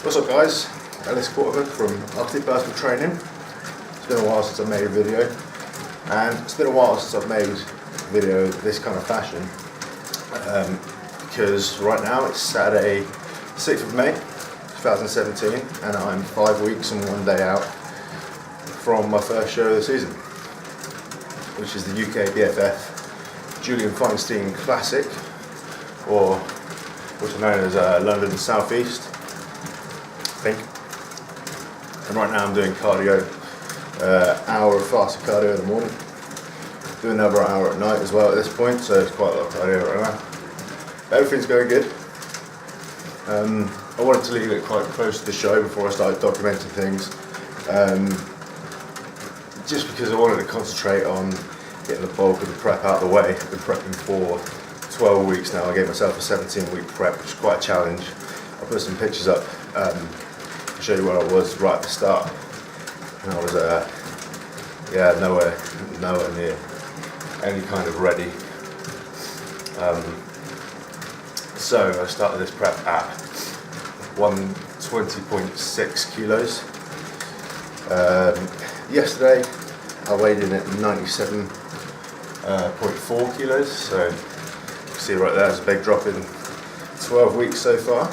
What's up guys, Ellis Quarterman from Arctic Personal Training. It's been a while since I've made a video, and it's been a while since I've made a video this kind of fashion, because right now it's Saturday 6th of May 2017 and I'm 5 weeks and 1 day out from my first show of the season, which is the UKBFF Julian Feinstein Classic, or what's known as London South East, I think. And right now I'm doing cardio, hour of faster cardio in the morning, do another hour at night as well at this point, so it's quite a lot of cardio right now. Everything's going good. I wanted to leave it quite close to the show before I started documenting things, just because I wanted to concentrate on getting the bulk of the prep out of the way. I've been prepping for 12 weeks now. I gave myself a 17-week prep, which is quite a challenge. I'll put some pictures up to show you where I was right at the start. And I was nowhere near any kind of ready. So I started this prep at 120.6 kilos. Yesterday I weighed in at 97.4 kilos, so you can see right there, there's a big drop in 12 weeks so far,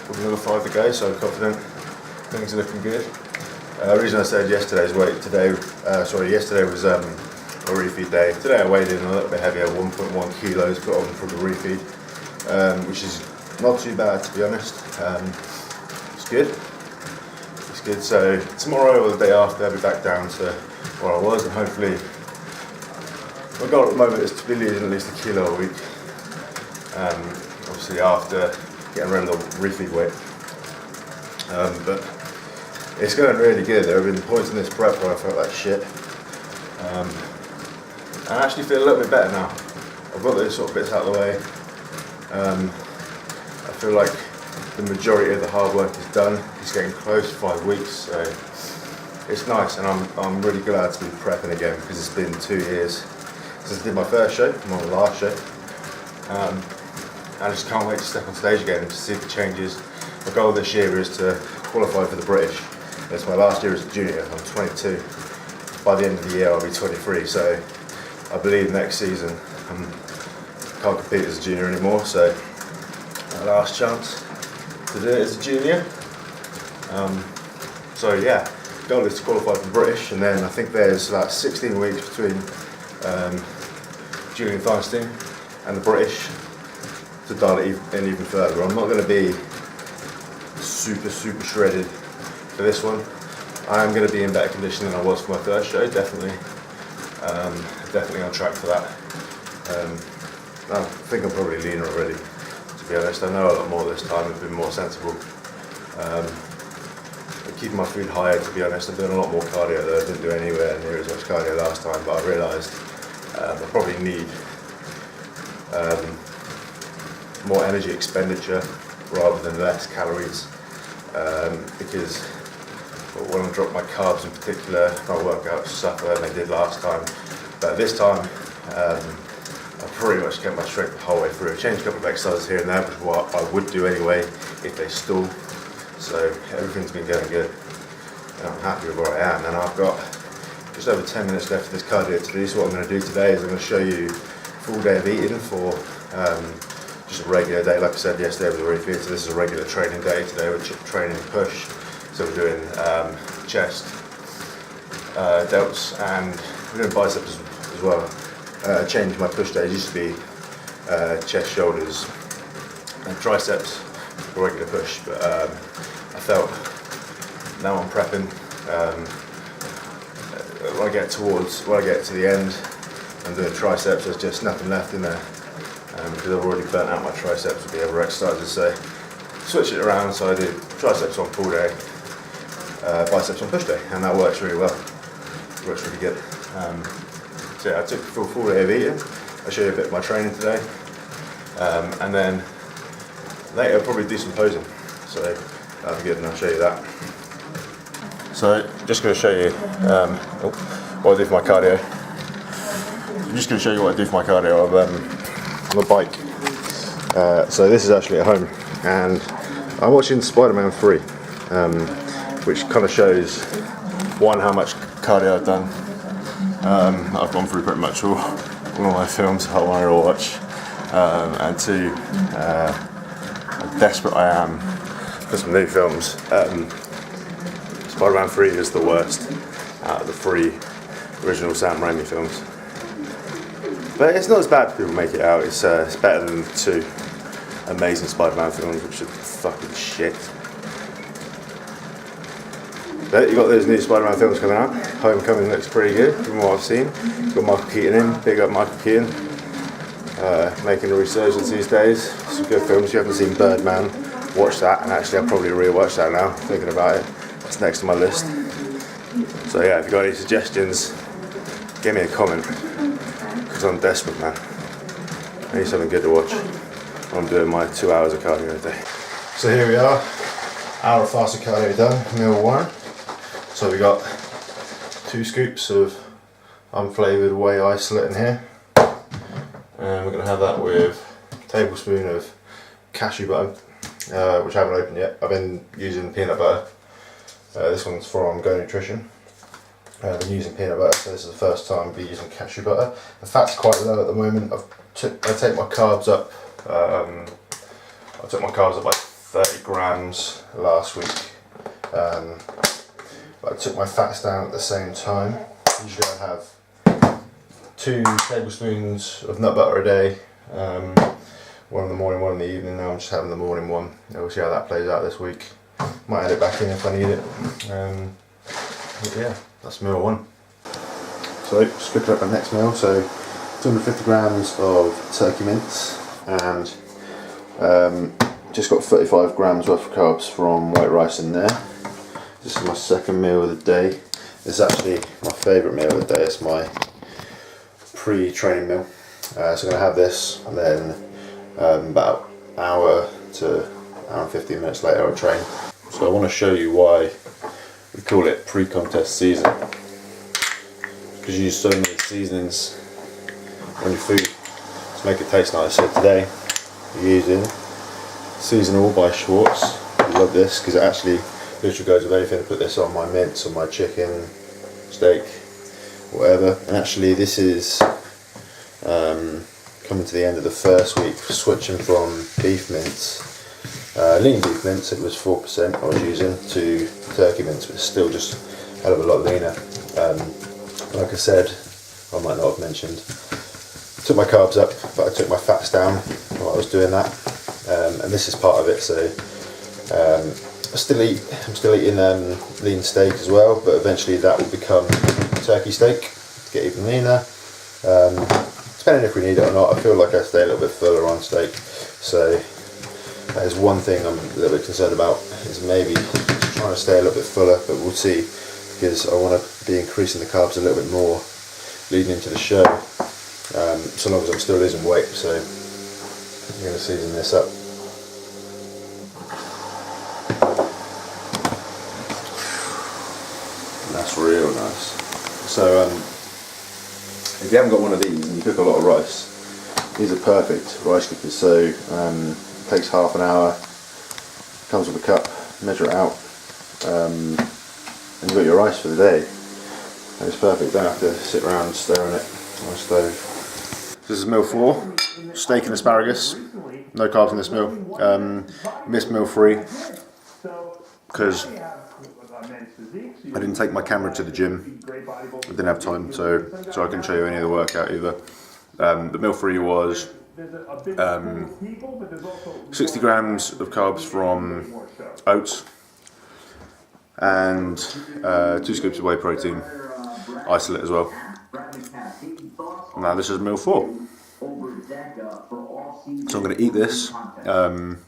with another 5 to go, so I'm confident things are looking good. The reason I said yesterday's weight, yesterday was a refeed day. Today I weighed in a little bit heavier, 1.1 kilos put on from the refeed, which is not too bad to be honest. It's good. It's good. So tomorrow or the day after I'll be back down to where I was, and hopefully my goal at the moment is to be losing at least a kilo a week. Obviously after getting rid of the refeed weight. But it's going really good. There have been points in this prep where I felt like shit. I actually feel a little bit better now. I've got those sort of bits out of the way. I feel like the majority of the hard work is done. It's getting close to 5 weeks, so it's nice, and I'm really glad to be prepping again, because it's been 2 years since I did my first show, my last show. I just can't wait to step on stage again and to see the changes. My goal this year is to qualify for the British. It's my last year as a junior. I'm 22. By the end of the year I'll be 23, so I believe next season I can't compete as a junior anymore, so my last chance to do it as a junior. So yeah, goal is to qualify for the British, and then I think there's about 16 weeks between Julian Feinstein and the British to dial it in even further. I'm not going to be super shredded for this one. I am going to be in better condition than I was for my first show, definitely. Definitely on track for that. I think I'm probably leaner already, to be honest. I know a lot more this time, I've been more sensible. I'm keeping my food higher, to be honest. I'm doing a lot more cardio though. I didn't do anywhere near as much cardio last time, but I realised I probably need more energy expenditure rather than less calories, because when I drop my carbs in particular, my workouts suffer, and they did last time. But this time, I pretty much kept my strength the whole way through. I changed a couple of exercises here and there, which is what I would do anyway if they stall. So everything's been going good, and I'm happy with where I am. And I've got just over 10 minutes left of this cardio to do. So what I'm going to do today is I'm going to show you a full day of eating for just a regular day. Like I said yesterday with the refeed, so this is a regular training day today. We're training push. So we're doing chest, delts, and we're doing biceps as well. Changed my push days. Used to be chest, shoulders, and triceps for regular push, but I felt now I'm prepping. When I get to the end, I'm doing triceps. There's just nothing left in there because I've already burnt out my triceps with the other exercises. So switch it around. So I do triceps on pull day, biceps on push day, and that works really well. It works really good. So yeah, I took a full day of eating. I'll show you a bit of my training today, and then later I'll probably do some posing. So that'll be good, and I'll show you that. So just going to show you what I do for my cardio. I'm just going to show you what I do for my cardio. I'm on a bike. So this is actually at home, and I'm watching Spider-Man 3, which kind of shows, one, how much cardio I've done. I've gone through pretty much all my films I want to watch, and two, how desperate I am for some new films. Spider-Man 3 is the worst out of the 3 original Sam Raimi films. But it's not as bad as people make it out. It's better than the 2 amazing Spider-Man films, which are fucking shit. But you got those new Spider-Man films coming out. Homecoming looks pretty good from what I've seen. Got Michael Keaton in. Big up Michael Keaton. Making a resurgence these days. Some good films. If you haven't seen Birdman, watch that. And actually, I'll probably rewatch that now. Thinking about it. It's next on my list. So yeah, if you've got any suggestions, give me a comment. Because I'm desperate, man. I need something good to watch. I'm doing my 2 hours of cardio a day. So here we are. Hour of fasted cardio done. Meal 1. So we got 2 scoops of unflavoured whey isolate in here. And we're going to have that with a tablespoon of cashew butter, which I haven't opened yet. I've been using peanut butter. This one's from Go Nutrition. I've been using peanut butter, so this is the first time I'll be using cashew butter. The fat's quite low at the moment. I take my carbs up. I took my carbs up by 30 grams last week. But I took my fats down at the same time. Usually I have 2 tablespoons of nut butter a day. One in the morning, one in the evening. Now I'm just having the morning one. We'll see how that plays out this week. Might add it back in if I need it. But yeah, that's meal 1. So just cooking up my next meal. So 250 grams of turkey mince and just got 35 grams worth of carbs from white rice in there. This is my second meal of the day. This is actually my favourite meal of the day. It's my pre-training meal. So I'm going to have this, and then about an hour to hour and 15 minutes later I'll train. So I want to show you why we call it pre-contest season. Because you use so many seasonings on your food to make it taste nice. So today we're using Seasonal by Schwartz. I love this because it actually literally goes with anything. I put this on my mince, on my chicken, steak, whatever. And actually this is coming to the end of the first week, switching from beef mince, lean beef mince, it was 4% I was using, to turkey mince, but it's still just a hell of a lot leaner. Like I said, I might not have mentioned, I took my carbs up, but I took my fats down while I was doing that. And this is part of it. So I'm still eating lean steak as well, but eventually that will become turkey steak to get even leaner. Depending if we need it or not. I feel like I stay a little bit fuller on steak, so that is one thing I'm a little bit concerned about, is maybe trying to stay a little bit fuller, but we'll see, because I want to be increasing the carbs a little bit more leading into the show, so long as I'm still losing weight. So I'm going to season this up. That's real nice. So if you haven't got one of these and you cook a lot of rice, these are perfect rice cookers. So it takes half an hour, comes with a cup, measure it out, and you've got your rice for the day. And it's perfect, don't have to sit around stirring it on a stove. This is meal 4, steak and asparagus. No carbs in this meal. Missed meal 3 because I didn't take my camera to the gym. I didn't have time, so I couldn't show you any of the workout either. The meal 3 was 60 grams of carbs from oats and 2 scoops of whey protein isolate as well. Now this is meal 4. So I'm going to eat this. I'm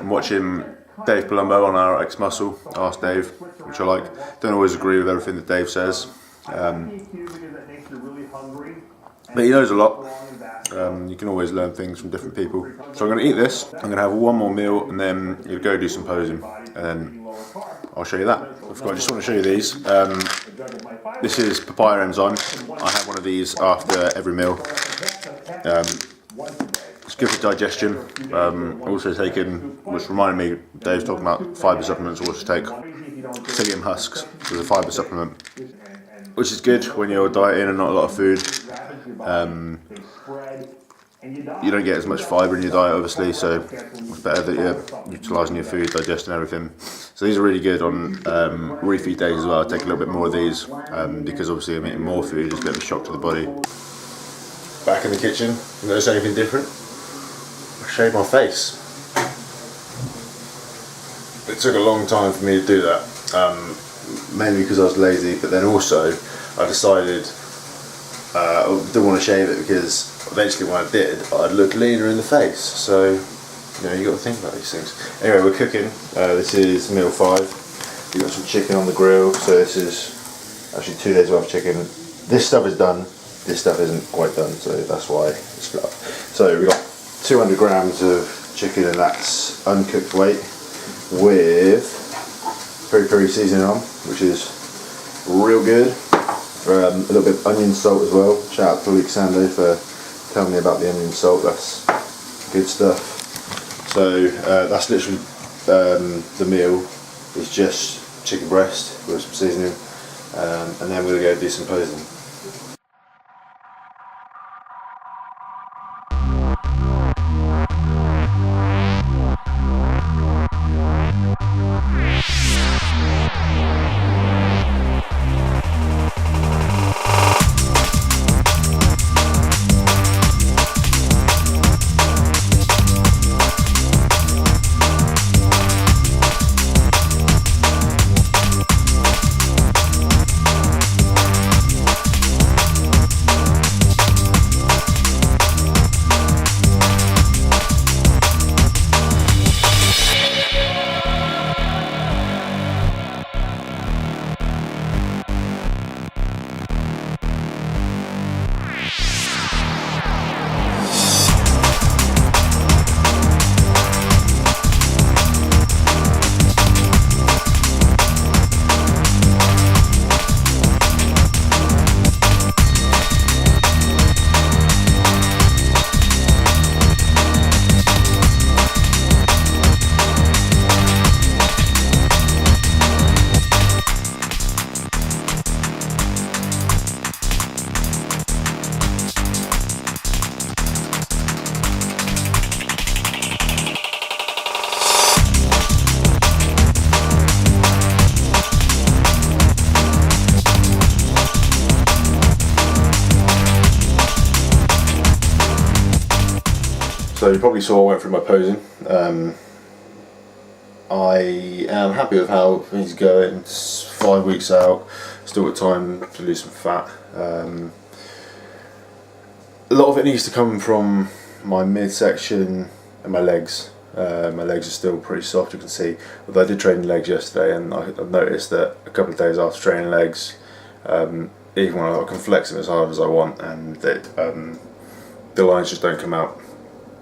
watching Dave Palumbo on our X Muscle, Ask Dave, which I like. Don't always agree with everything that Dave says, but he knows a lot. You can always learn things from different people. So I'm going to eat this. I'm going to have one more meal, and then you'll go do some posing, and then I'll show you that. I just want to show you these. This is papaya enzyme. I have one of these after every meal. It's good for digestion. Also taken, which reminded me, Dave's talking about fibre supplements, also take psyllium husks as a fibre supplement, which is good when you're dieting and not a lot of food. You don't get as much fibre in your diet, obviously, so it's better that you're utilising your food, digesting everything. So these are really good on refeed days as well. I take a little bit more of these because obviously I'm eating more food, it's a bit of a shock to the body. Back in the kitchen, you notice anything different? I shaved my face. It took a long time for me to do that, mainly because I was lazy, but then also I decided I didn't want to shave it because eventually when I did, I'd look leaner in the face. So, you know, you got to think about these things. Anyway, we're cooking. This is meal 5. We've got some chicken on the grill, so this is actually 2 days worth of chicken. This stuff is done, this stuff isn't quite done, so that's why it's split up. So we've got 200 grams of chicken, and that's uncooked weight with peri-peri seasoning on, which is real good. A little bit of onion salt as well. Shout out to Luke Sando for telling me about the onion salt, that's good stuff. So that's literally the meal is just chicken breast with some seasoning, and then we're going to go do some posing. So you probably saw I went through my posing. I am happy with how things going. It's 5 weeks out, still got time to lose some fat. A lot of it needs to come from my midsection and my legs. My legs are still pretty soft, you can see. Although I did train legs yesterday, and I've noticed that a couple of days after training legs, even when I can flex them as hard as I want, and the lines just don't come out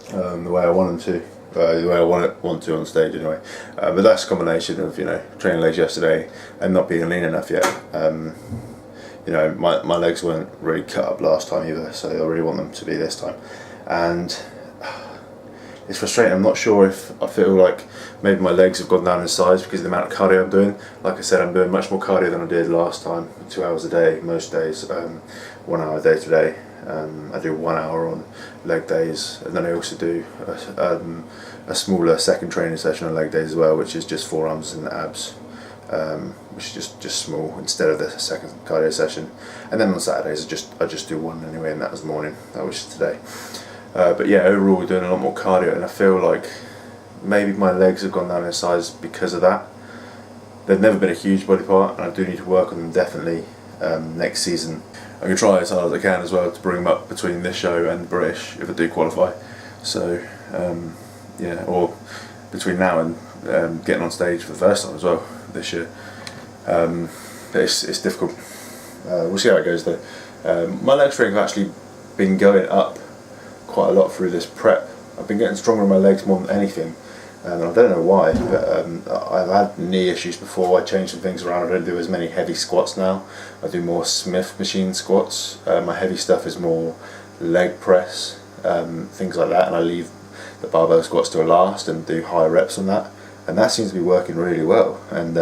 the way I want them to, the way I want to on stage anyway. But that's a combination of, you know, training legs yesterday and not being lean enough yet. You know, my legs weren't really cut up last time either, so I really want them to be this time. And it's frustrating. I'm not sure if I feel like maybe my legs have gone down in size because of the amount of cardio I'm doing. Like I said, I'm doing much more cardio than I did last time, 2 hours a day most days, 1 hour a day today. I do 1 hour on leg days, and then I also do a smaller second training session on leg days as well, which is just forearms and abs, which is just small instead of the second cardio session. And then on Saturdays I just do one anyway, and that was the morning, that was today. But yeah, overall we're doing a lot more cardio, and I feel like maybe my legs have gone down in size because of that. They've never been a huge body part, and I do need to work on them definitely next season. I'm going to try as hard as I can as well to bring them up between this show and the British if I do qualify. So yeah, or between now and getting on stage for the first time as well this year. It's difficult. We'll see how it goes though. My leg strength have actually been going up quite a lot through this prep. I've been getting stronger in my legs more than anything. And I don't know why, but I've had knee issues before. I changed some things around. I don't do as many heavy squats now. I do more Smith machine squats. My heavy stuff is more leg press, things like that, and I leave the barbell squats to a last and do higher reps on that, and that seems to be working really well. And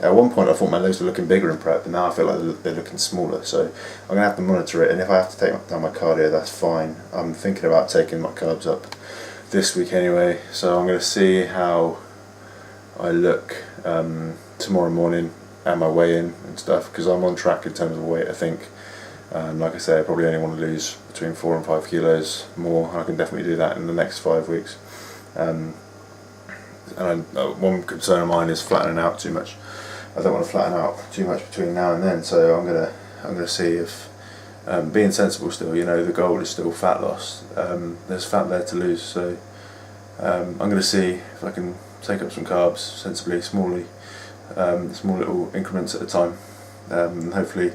at one point I thought my legs were looking bigger in prep, and now I feel like they're looking smaller, so I'm going to have to monitor it, and if I have to take down my cardio, that's fine. I'm thinking about taking my carbs up this week anyway, so I'm going to see how I look tomorrow morning and my weigh-in and stuff, because I'm on track in terms of weight, I think. Like I say, I probably only want to lose between 4 and 5 kilos more, and I can definitely do that in the next 5 weeks. And one concern of mine is flattening out too much. I don't want to flatten out too much between now and then, so I'm gonna see if being sensible still. You know, the goal is still fat loss. There's fat there to lose, so I'm gonna see if I can take up some carbs sensibly, small little increments at a time. And hopefully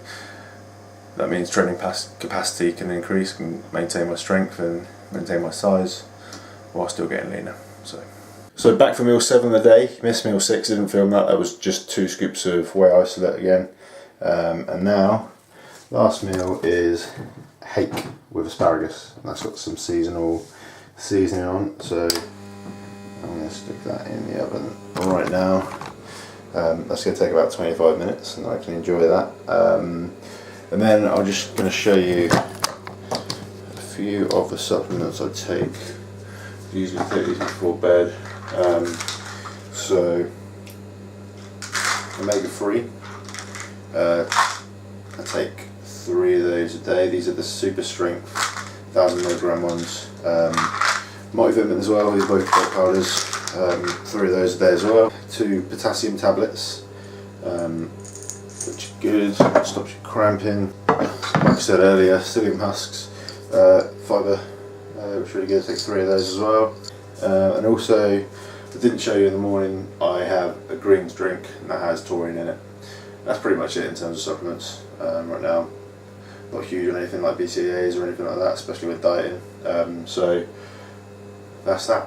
that means training capacity can increase, can maintain my strength and maintain my size while still getting leaner. So back for meal 7 of the day. Missed meal 6, didn't film that. That was just 2 scoops of whey isolate again. And now, last meal is hake with asparagus. And that's got some seasonal seasoning on. So I'm going to stick that in the oven right now. That's going to take about 25 minutes, and I can enjoy that. And then I'm just going to show you a few of the supplements I take. Usually take these before bed. So omega-3, I take 3 of those a day. These are the super strength 1000mg ones. Multivitamin as well, these both got powders, 3 of those a day as well. 2 potassium tablets, which are good, stops you cramping. Like I said earlier, psyllium husks, fibre, which is really good, take 3 of those as well. And also, I didn't show you in the morning, I have a greens drink and that has taurine in it. That's pretty much it in terms of supplements right now. Not huge on anything like BCAAs or anything like that, especially with dieting. So that's that.